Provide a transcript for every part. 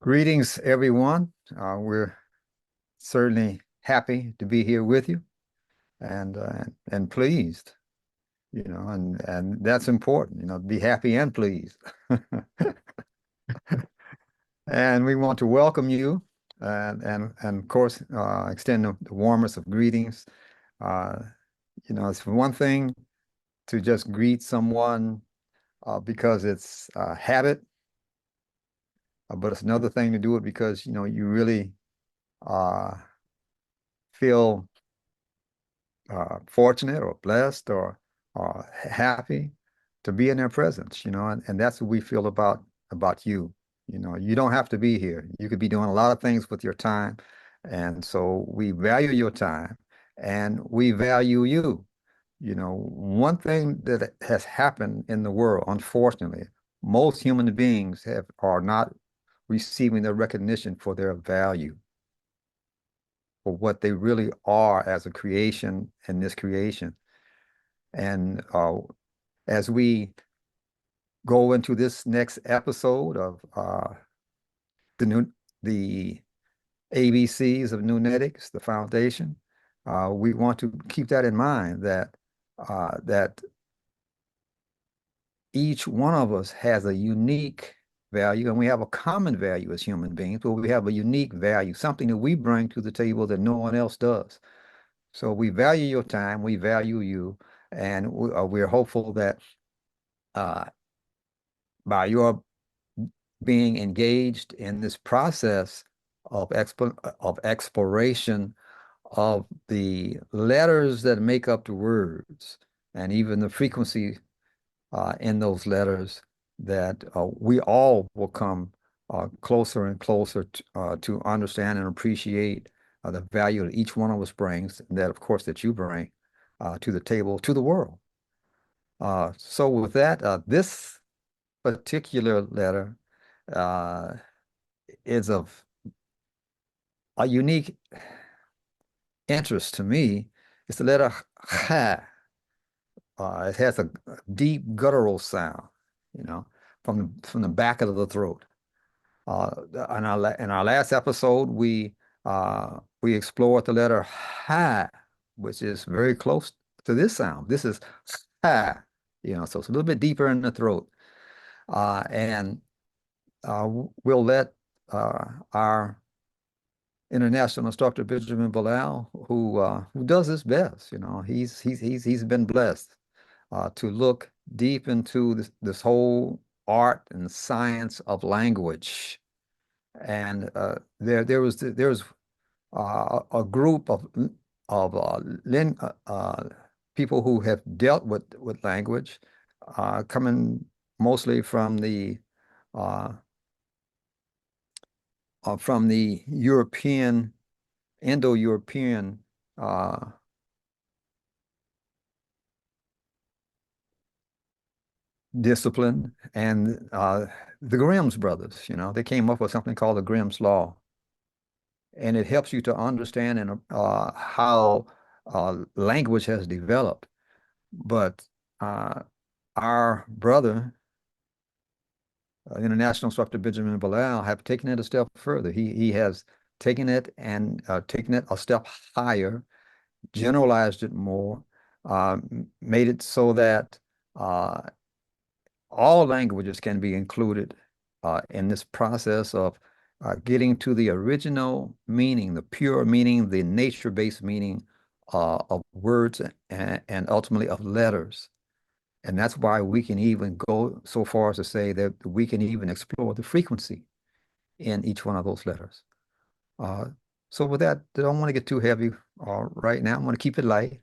Greetings, everyone. We're certainly happy to be here with you and pleased, and that's important, be happy and pleased. And we want to welcome you and of course extend the warmest of greetings. Uh, it's one thing to just greet someone because it's a habit, but it's another thing to do it because you really uh, feel fortunate or blessed or happy to be in their presence, and that's what we feel about you. You don't have to be here. You could be doing a lot of things with your time. And so we value your time and we value you. One thing that has happened in the world, unfortunately, most human beings are not receiving the recognition for their value, for what they really are as a creation in this creation. And as we go into this next episode of the new the ABCs of NuNetics, the foundation, we want to keep that in mind that each one of us has a unique value, and we have a common value as human beings, but we have a unique value, something that we bring to the table that no one else does. So we value your time, we value you, and we're hopeful that uh, by your being engaged in this process of exploration of the letters that make up the words and even the frequency in those letters, that we all will come closer and closer to understand and appreciate the value that each one of us brings, and that, of course, that you bring to the table, to the world. So with that, this particular letter uh, is of a unique interest to me. It's the letter ha. It has a deep guttural sound, you know, from the back of the throat. In our last episode, we explored the letter ha, which is very close to this sound. This is ha, so it's a little bit deeper in the throat. And we'll let our international instructor Benjamin Bilal, who does his best. He's been blessed to look deep into this whole art and science of language. And there was a group of people who have dealt with language, coming mostly uh, from the European, Indo-European discipline, and the Grimm's brothers. They came up with something called the Grimm's Law, and it helps you to understand and how language has developed. But uh, our brother, international instructor Benjamin Bilal, have taken it a step further. He has taken it and taken it a step higher, generalized it more, made it so that uh, all languages can be included in this process of getting to the original meaning, the pure meaning, the nature-based meaning of words and ultimately of letters. And that's why we can even go so far as to say that we can even explore the frequency in each one of those letters. Uh, so with that, I don't want to get too heavy right now. I want to keep it light.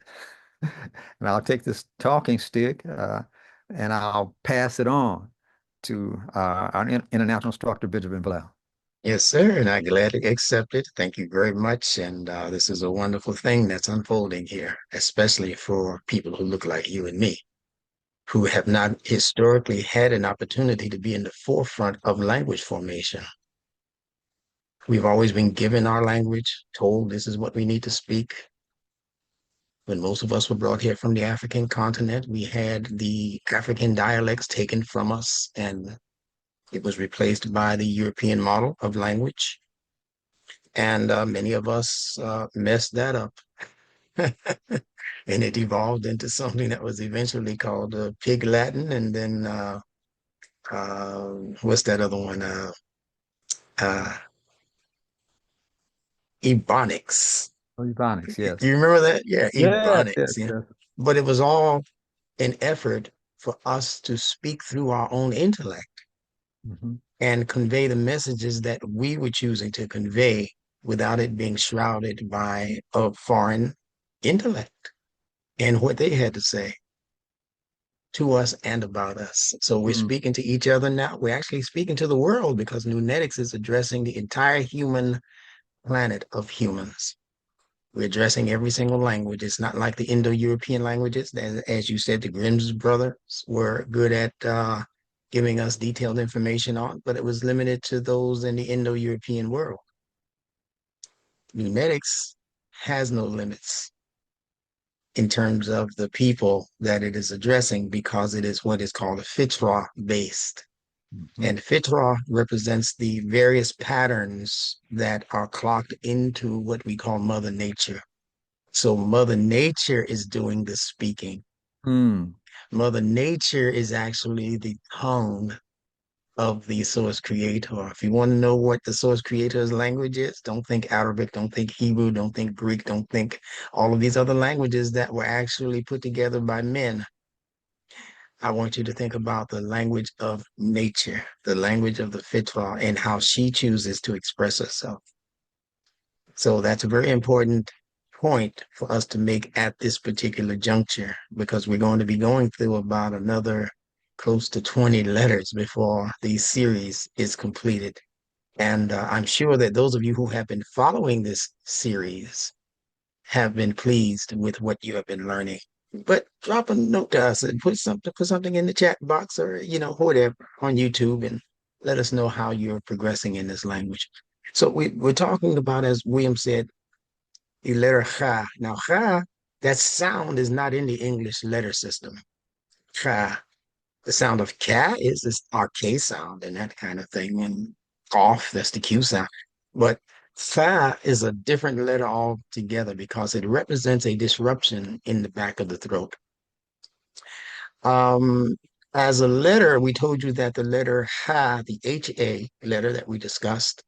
And I'll take this talking stick and I'll pass it on to our international instructor, Benjamin Bilal. Yes, sir, and I gladly accept it. Thank you very much. And this is a wonderful thing that's unfolding here, especially for people who look like you and me, who have not historically had an opportunity to be in the forefront of language formation. We've always been given our language, told this is what we need to speak. When most of us were brought here from the African continent, we had the African dialects taken from us and It was replaced by the European model of language. And many of us messed that up. And it evolved into something that was eventually called Pig Latin. And then uh, what's that other one? Uh, Ebonics. Oh, Ebonics, yes. You remember that? Yeah, Yes, Ebonics. yes, Yeah. yes. But it was all an effort for us to speak through our own intellect Hmm. and convey the messages that we were choosing to convey without it being shrouded by a foreign intellect and what they had to say to us and about us. So we're Mm. speaking to each other now. We're actually speaking to the world because NuNetics is addressing the entire human planet of humans. We're addressing every single language. It's not like the Indo-European languages. As you said, the Grimm's brothers were good at giving us detailed information on, but it was limited to those in the Indo-European world. NuNetics has no limits in terms of the people that it is addressing because it is what is called a Fitrah based. Hmm. And Fitrah represents the various patterns that are clocked into what we call Mother Nature. So Mother Nature is doing the speaking. Mm. Mother Nature is actually the tongue of the source creator. If you want to know what the source creator's language is, don't think Arabic, don't think Hebrew, don't think Greek, don't think all of these other languages that were actually put together by men. I want you to think about the language of nature, the language of the Fitrah, and how she chooses to express herself. So that's a very important point for us to make at this particular juncture because we're going to be going through about another close to 20 letters before the series is completed. And I'm sure that those of you who have been following this series have been pleased with what you have been learning. But drop a note to us and put something in the chat box or whatever on YouTube and let us know how you're progressing in this language. So we're talking about, as William said, the letter Kha. Now, Kha, that sound is not in the English letter system. Kha, the sound of Ka is this our K sound and that kind of thing. And off, that's the Q sound. But Fa is a different letter altogether because it represents a disruption in the back of the throat. Um, as a letter, we told you that the letter Ha, the HA letter that we discussed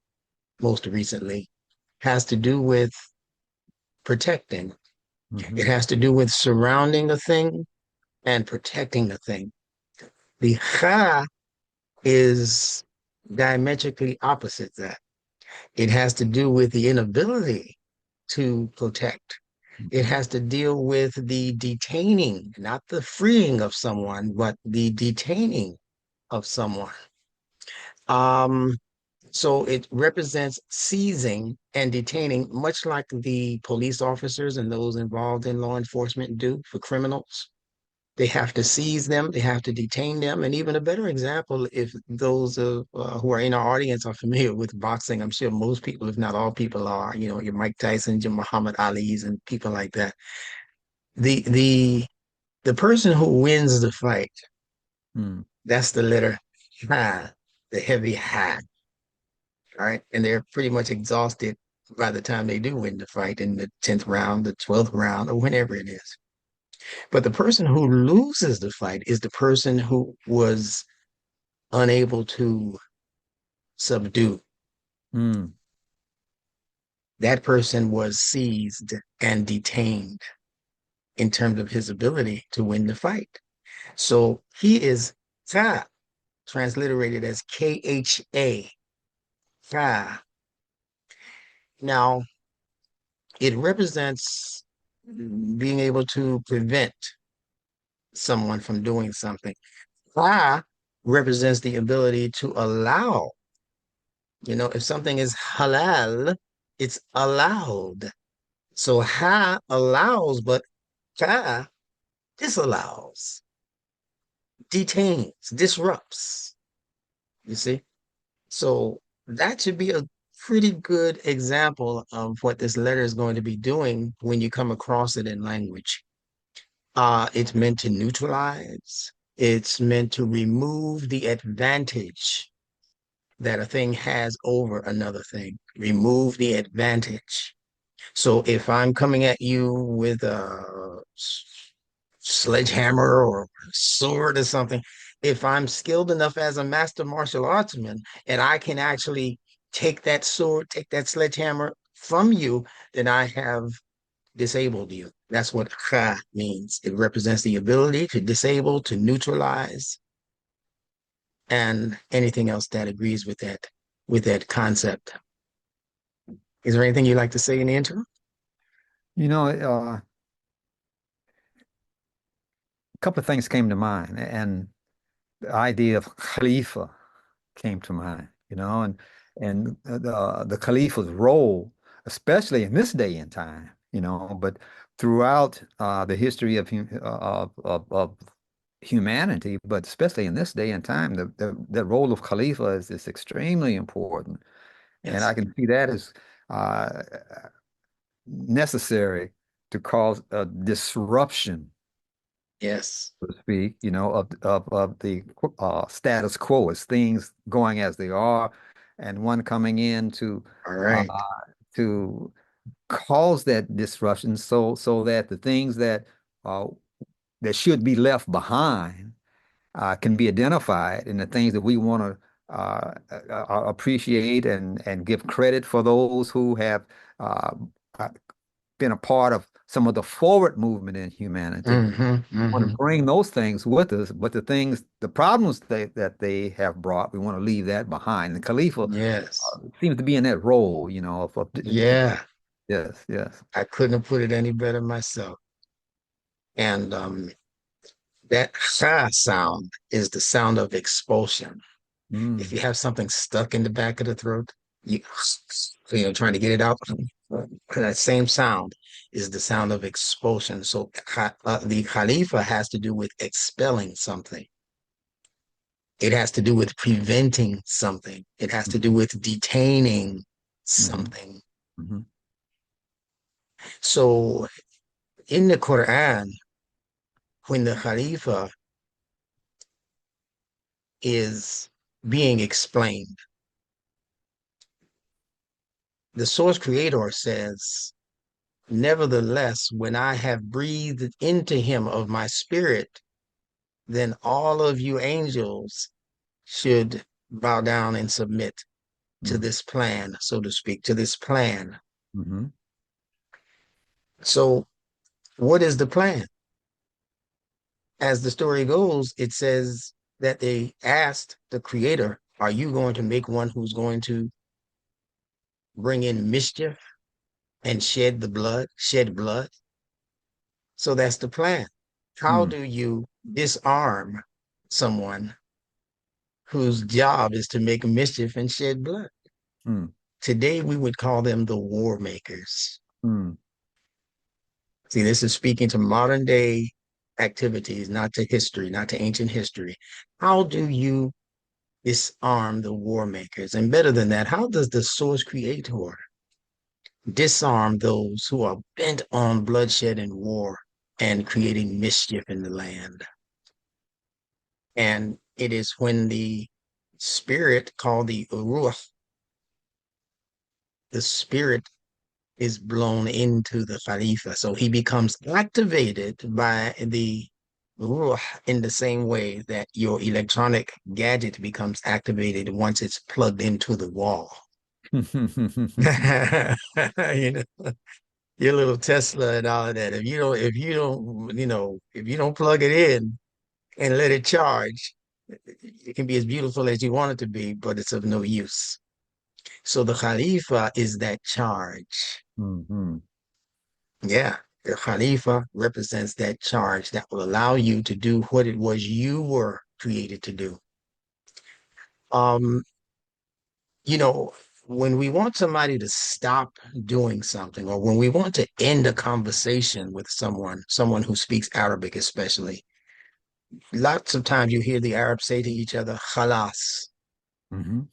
most recently, has to do with protecting. It Hmm. has to do with surrounding a thing and protecting the thing. The Ha is diametrically opposite that. It has to do with the inability to protect. It Hmm. has to deal with the detaining, not the freeing of someone, but the detaining of someone. Um, so it represents seizing and detaining, much like the police officers and those involved in law enforcement do for criminals. They have to seize them, they have to detain them. And even a better example, if those who are in our audience are familiar with boxing, I'm sure most people, if not all people are, your Mike Tyson's, your Muhammad Ali's and people like that. The the the person who wins the fight, Mm. that's the letter ha, the heavy ha, all right? And they're pretty much exhausted by the time they do win the fight in the 10th round, the 12th round, or whenever it is. But the person who loses the fight is the person who was unable to subdue. Mm. That person was seized and detained in terms of his ability to win the fight. So he is Ka, transliterated as KHA, Ka. Now, it represents being able to prevent someone from doing something. Ka represents the ability to allow. If something is halal, it's allowed. So ha allows, but ka disallows, detains, disrupts. You see? So that should be a pretty good example of what this letter is going to be doing when you come across it in language. It's meant to neutralize. It's meant to remove the advantage. that a thing has over another thing. Remove the advantage. So if I'm coming at you with a sledgehammer or sword or something, if I'm skilled enough as a master martial artsman and I can actually take that sword, take that sledgehammer from you, then I have disabled you. That's what kha means. It represents the ability to disable, to neutralize, and anything else that agrees with that concept. Is there anything you'd like to say in the interim? A couple of things came to mind, and the idea of Khalifa came to mind, and the Khalifa's role, especially in this day and time, but throughout the history of humanity, but especially in this day and time, the role of Khalifa is extremely important, and I Yes. can see that as uh, necessary to cause a disruption, Yes. so to speak, of the status quo, as things going as they are, and one coming in All uh, right. to cause that disruption, so that the things uh, that should be left behind can be identified, and the things that we want to appreciate and give credit for those who have uh, uh, been a part of some of the forward movement in humanity. Mm-hmm. Want to Mm-hmm. bring those things with us, but the problems that they have brought, we want to leave that behind. The Khalifa Yes. seems to be in that role, Yeah. yes, yes. I couldn't have put it any better myself. And that sha sound is the sound of expulsion. If Mm, you have something stuck in the back of the throat, you trying to get it out. That same sound is the sound of expulsion. So the Khalifa has to do with expelling something. It has to do with preventing something. It has to do with detaining mm, something. mm, So in the Quran, when the Khalifa is being explained, the source creator says, nevertheless, when I have breathed into him of my spirit, then all of you angels should bow down and submit to mm, this plan, so to speak, to this plan. mm, So, what is the plan? As the story goes, it says that they asked the creator, are you going to make one who's going to bring in mischief and shed blood? So that's the plan. How mm, do you disarm someone whose job is to make mischief and shed blood? mm, Today, we would call them the war makers. mm, See, this is speaking to modern day activities, not to history, not to ancient history. How do you disarm the war makers? And better than that, how does the source creator disarm those who are bent on bloodshed and war and creating mischief in the land? And it is when the spirit called the Ruach, the spirit is blown into the Khalifa. So he becomes activated by the Ruh in the same way that your electronic gadget becomes activated once it's plugged into the wall. mm. you know, your little Tesla and all of that. If you don't plug it in and let it charge, it can be as beautiful as you want it to be, but it's of no use. So the Khalifa is that charge. Mhm. Yeah, the Khalifa represents that charge that will allow you to do what it was you were created to do. Um, you know, when we want somebody to stop doing something, or when we want to end a conversation with someone who speaks Arabic especially, lots of times you hear the Arabs say to each other, khalas, Mhm.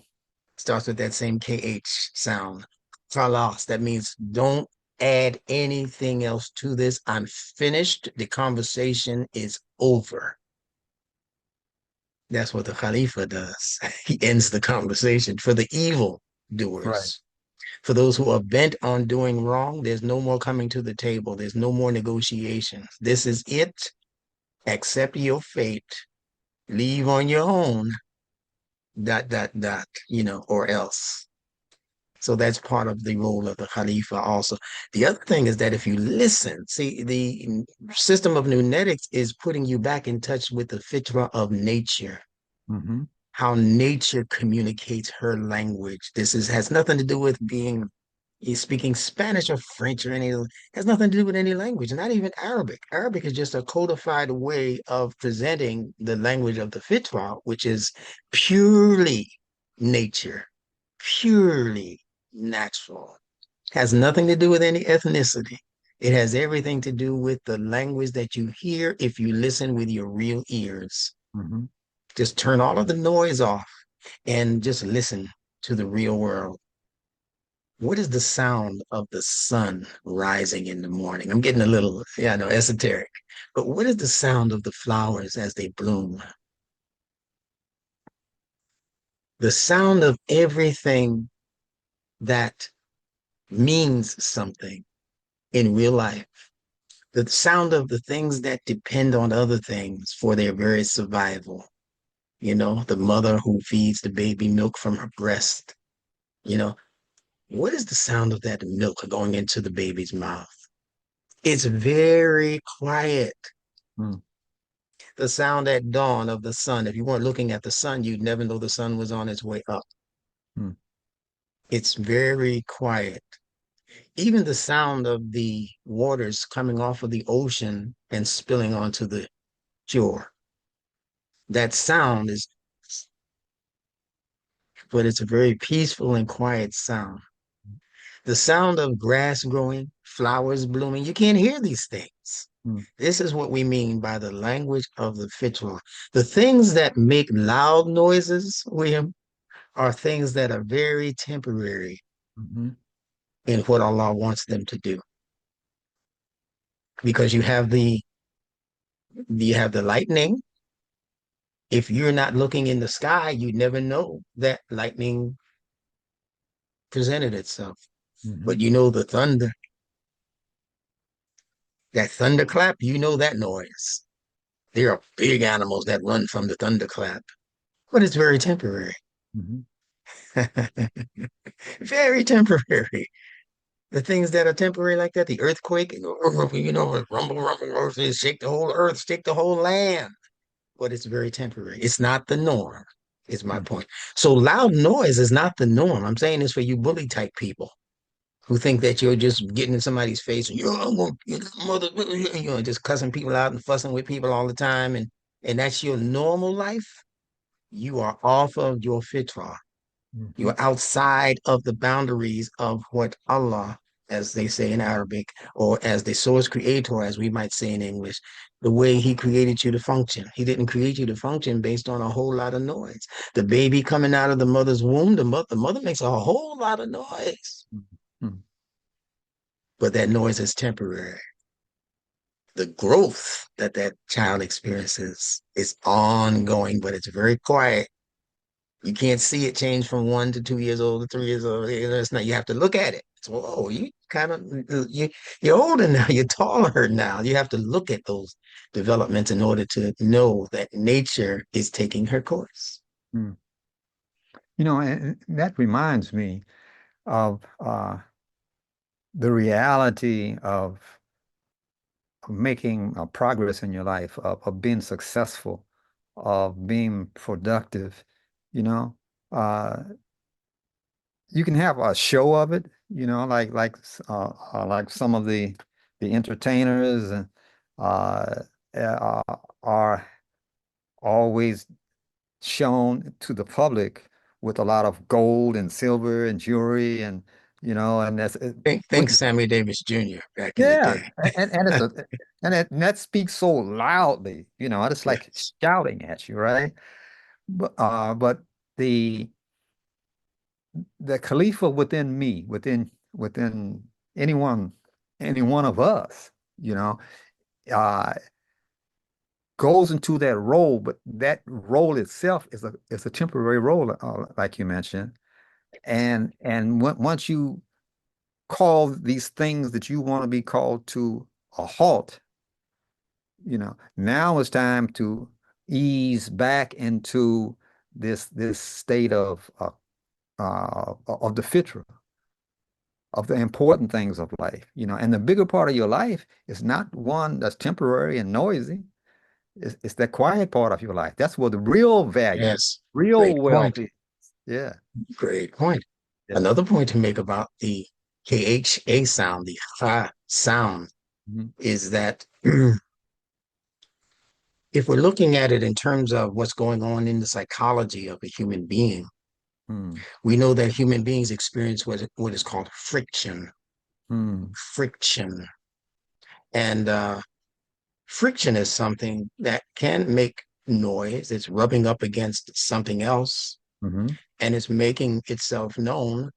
starts with that same KH sound. Khalas, that means don't add anything else to this. I'm finished. The conversation is over. That's what the Khalifa does. He ends the conversation for the evil Right. doers. For those who are bent on doing wrong, there's no more coming to the table. There's no more negotiations. This is it. Accept your fate. Leave on your own. Dot, dot, dot, or else. So that's part of the role of the Khalifa also. The other thing is that if you listen, see, the system of NuNetics is putting you back in touch with the fitrah of nature, Mm-hmm. how nature communicates her language. This has nothing to do with being speaking Spanish or French or any, has nothing to do with any language, not even Arabic. Arabic is just a codified way of presenting the language of the fitrah, which is purely nature, purely natural. Has nothing to do with any ethnicity. It has everything to do with the language that you hear if you listen with your real ears. Mm-hmm. Just turn all of the noise off and just listen to the real world. What is the sound of the sun rising in the morning? I'm getting a little, yeah, I know, esoteric, but what is the sound of the flowers as they bloom? The sound of everything that means something in real life. The sound of the things that depend on other things for their very survival. The mother who feeds the baby milk from her breast. You know, what is the sound of that milk going into the baby's mouth? It's very quiet. Mm. The sound at dawn of the sun. If you weren't looking at the sun, you'd never know the sun was on its way up. Mm. It's very quiet. Even the sound of the waters coming off of the ocean and spilling onto the shore. That sound is, but it's a very peaceful and quiet sound. The sound of grass growing, flowers blooming, you can't hear these things. Mm. This is what we mean by the language of the fitrah. The things that make loud noises, William, are things that are very temporary Mm-hmm. in what Allah wants them to do. Because you have the lightning. If you're not looking in the sky, you never know that lightning presented itself. Mm-hmm. But you know the thunder, that thunderclap, you know that noise. There are big animals that run from the thunderclap, but it's very temporary. Mm-hmm. Very temporary. The things that are temporary like that, the earthquake, rumble, rumble, earth, shake the whole earth, shake the whole land. But it's very temporary. It's not the norm, is my Mm-hmm. point. So loud noise is not the norm. I'm saying this for you bully type people who think that you're just getting in somebody's face and I'm gonna mother, just cussing people out and fussing with people all the time, and that's your normal life. You are off of your fitrah. Mm-hmm. You're outside of the boundaries of what Allah, as they say in Arabic, or as the source creator, as we might say in English, the way he created you to function. He didn't create you to function based on a whole lot of noise. The baby coming out of the mother's womb, the mother makes a whole lot of noise, Mm-hmm. but that noise is temporary. The growth that that child experiences is ongoing, but it's very quiet. You can't see it change from 1 to 2 years old to 3 years old. It's not. You have to look at it. So, oh, you kind of you're older now. You're taller now. You have to look at those developments in order to know that nature is taking her course. Mm. And that reminds me of the reality of making progress in your life, of being successful, of being productive. You know, uh, you can have a show of it. Like some of the entertainers uh, are always shown to the public with a lot of gold and silver and jewelry and that's Think which Sammy Davis Jr. back in the yeah, day. and that speaks so loudly, it's like Yes. shouting at you, right? But the the Khalifa within me, within anyone, any one of us, you know, uh, goes into that role, but that role itself is a temporary role, like you mentioned. And once you call these things that you want to be called to a halt, now it's time to ease back into this state of the Fitrah, of the important things of life. And the bigger part of your life is not one that's temporary and noisy. It's that quiet part of your life. That's where the real value, Yes, real great wealth point. is. Yeah. Great point. Yes. Another point to make about the KHA sound, the ha sound, Mhm. is that if we're looking at it in terms of what's going on in the psychology of a human being, Hmm. we know that human beings experience what is called friction. Hmm. Friction. And friction is something that can make noise. It's rubbing up against something else Hmm. and it's making itself known,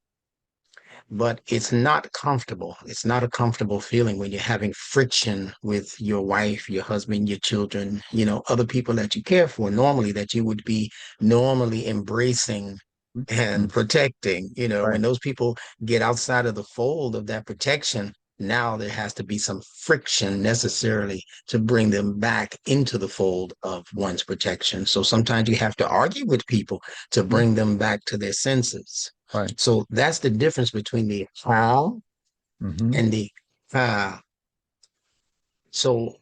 but it's not comfortable. It's not a comfortable feeling when you're having friction with your wife, your husband, your children, other people that you care for normally, that you would be normally embracing and Hmm. protecting. When Right. those people get outside of the fold of that protection, now there has to be some friction necessarily to bring them back into the fold of one's protection. So sometimes you have to argue with people to Mhm. bring them back to their senses. Right. So that's the difference between the how Hmm. and the how. So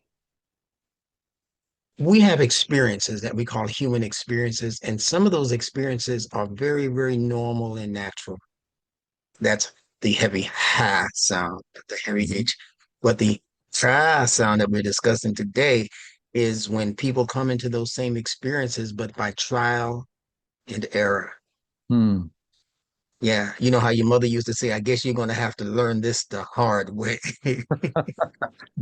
we have experiences that we call human experiences, and some of those experiences are very, very normal and natural. That's the heavy ha sound, the heavy Hmm. H. But the tra sound that we're discussing today is when people come into those same experiences, but by trial and error. Hmm. Yeah, you know how your mother used to say, I guess you're going to have to learn this the hard way.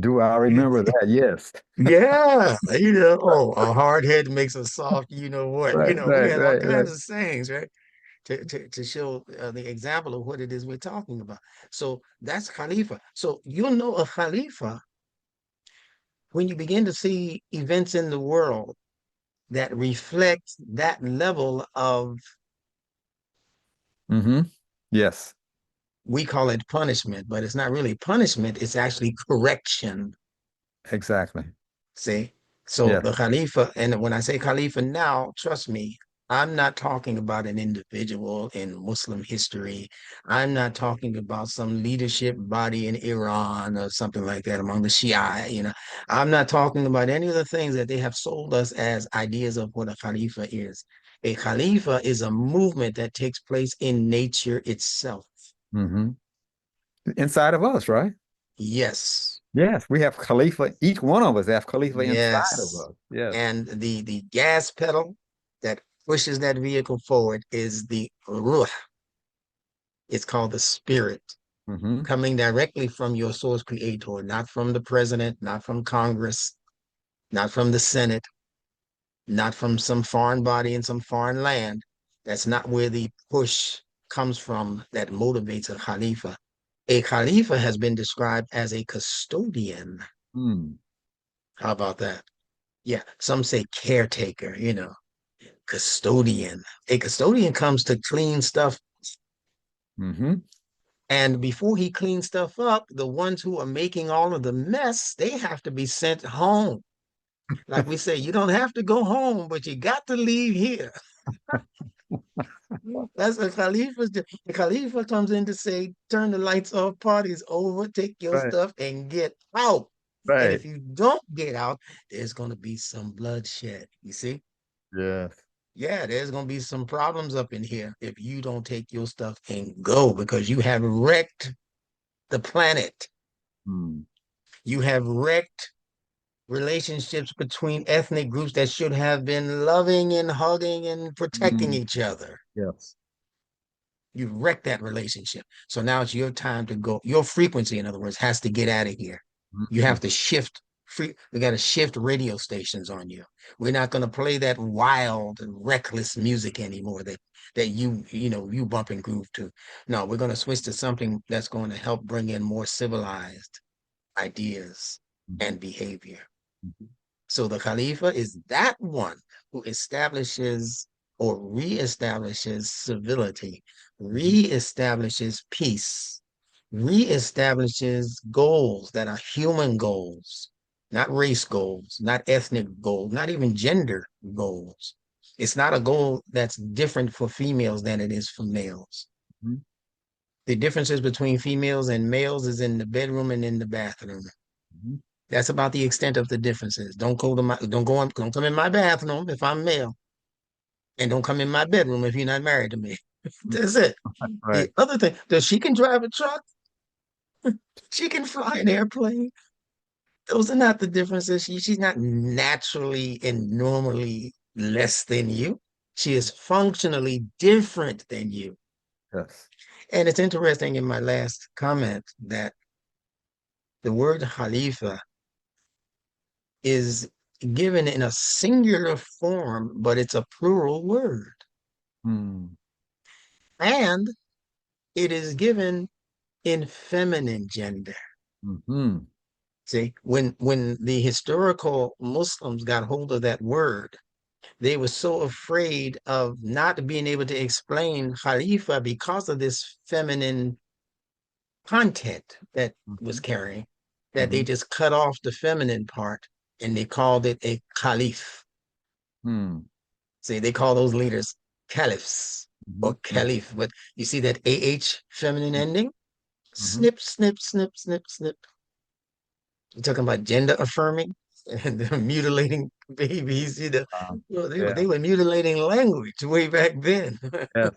Do I remember that? Yes. Yeah, a hard head makes a soft, you know what. Right, We right, had all right, right. kinds of sayings, right? To show the example of what it is we're talking about. So that's Khalifa. So you'll know a Khalifa when you begin to see events in the world that reflect that level of, Hmm. Yes, we call it punishment, but it's not really punishment, it's actually correction. exactly. See? So Yes. the Khalifa, and when I say Khalifa now, trust me, I'm not talking about an individual in Muslim history. I'm not talking about some leadership body in Iran or something like that among the Shia. I'm not talking about any of the things that they have sold us as ideas of what a Khalifa is. A Khalifa is a movement that takes place in nature itself. Hmm. Inside of us, right? Yes. Yes, we have Khalifa. Each one of us have Khalifa inside of Yes. us. Yes. And the gas pedal that pushes that vehicle forward is the ruh. It's called the spirit Hmm. coming directly from your source creator, not from the president, not from Congress, not from the Senate, not from some foreign body in some foreign land. That's not where the push comes from that motivates a Khalifa. A Khalifa has been described as a custodian. Mm. How about that? Yeah, some say caretaker, custodian. A custodian comes to clean stuff. Hmm. And before he cleans stuff up, the ones who are making all of the mess, they have to be sent home. Like we say, you don't have to go home, but you got to leave here. That's a Khalifa's. The Khalifa comes in to say, turn the lights off, party's over, take your Right, stuff and get out. And right. if you don't get out, there's going to be some bloodshed. You see? Yes. Yeah, there's going to be some problems up in here if you don't take your stuff and go because you have wrecked the planet. Mm. You have wrecked relationships between ethnic groups that should have been loving and hugging and protecting Mm. each other. Yes. You've wrecked that relationship. So now it's your time to go. Your frequency, in other words, has to get out of here. You have Mhm. to shift. We got to shift radio stations on you. We're not going to play that wild and reckless music anymore that you bump and groove to. No, we're going to switch to something that's going to help bring in more civilized ideas Mhm. and behavior. Mhm. So the Khalifa is that one who establishes or reestablishes civility, Mhm. reestablishes peace, reestablishes goals that are human goals, not race goals, not ethnic goals, not even gender goals. It's not a goal that's different for females than it is for males. Mhm. The differences between females and males is in the bedroom and in the bathroom. Mhm. That's about the extent of the differences. Don't come in my bathroom if I'm male, and don't come in my bedroom if you're not married to me. That's it. Right. The other thing, does she can drive a truck? She can fly an airplane. Those are not the differences. She's not naturally and normally less than you. She is functionally different than you. Yes. And it's interesting in my last comment that the word Khalifa is given in a singular form, but it's a plural word. Hmm. And it is given in feminine gender. Hmm. See, when the historical Muslims got hold of that word, they were so afraid of not being able to explain Khalifa because of this feminine content that was Hmm. carrying, that they Hmm. just cut off the feminine part and they called it a caliph. Hmm. See, they call those leaders caliphs or Hmm. caliph, but you see that AH feminine ending? Hmm. Snip, snip, snip, snip, snip. You're talking about gender affirming and mutilating babies, Well, they Yeah. were mutilating language way back then, Yes.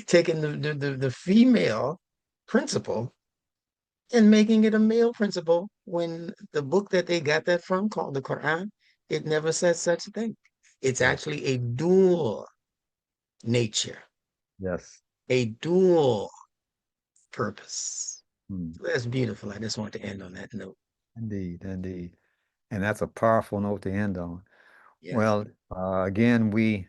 taking the female principle and making it a male principle when the book that they got that from, called the Quran, it never says such a thing. It's Right. actually a dual nature, Yes. a dual purpose. Hmm. That's beautiful. I just want to end on that note. Indeed. Indeed. And that's a powerful note to end on. Yes. Well, again, we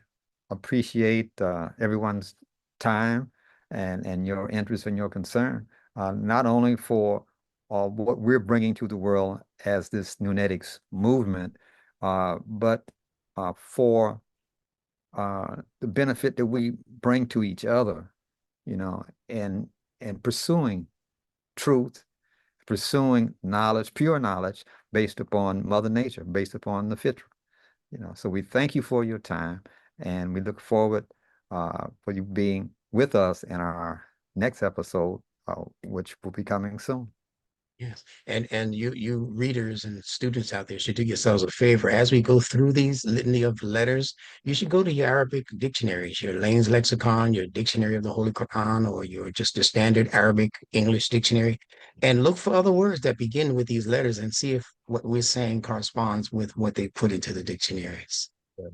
appreciate everyone's time and your interest and your concern, not only for what we're bringing to the world as this NuNetics movement, but for the benefit that we bring to each other, you know, and pursuing truth, pursuing knowledge, pure knowledge based upon Mother Nature, based upon the Fitrah. So we thank you for your time, and we look forward for you being with us in our next episode, which will be coming soon. Yes. And you readers and students out there should do yourselves a favor. As we go through these litany of letters, you should go to your Arabic dictionaries, your Lane's Lexicon, your Dictionary of the Holy Quran, or your just the standard Arabic English dictionary, and look for other words that begin with these letters and see if what we're saying corresponds with what they put into the dictionaries. Yeah.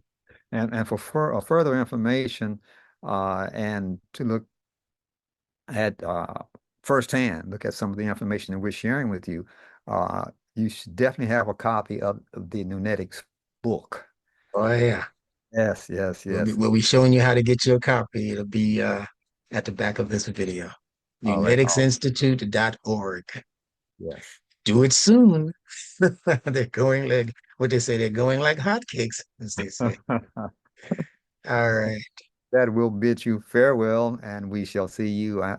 And for further information and to look at firsthand, look at some of the information that we're sharing with you, you should definitely have a copy of the NuNetics book. Oh yeah. Yes, yes, yes. We'll be showing you how to get your copy. It'll be at the back of this video. All right. Oh, NuNeticsInstitute.org. yes. Do it soon. They're going like what they say, they're going like hotcakes, as they say. All right. That will bid you farewell, and we shall see you in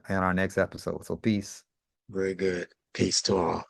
our next episode. So, peace. Very good. Peace to all.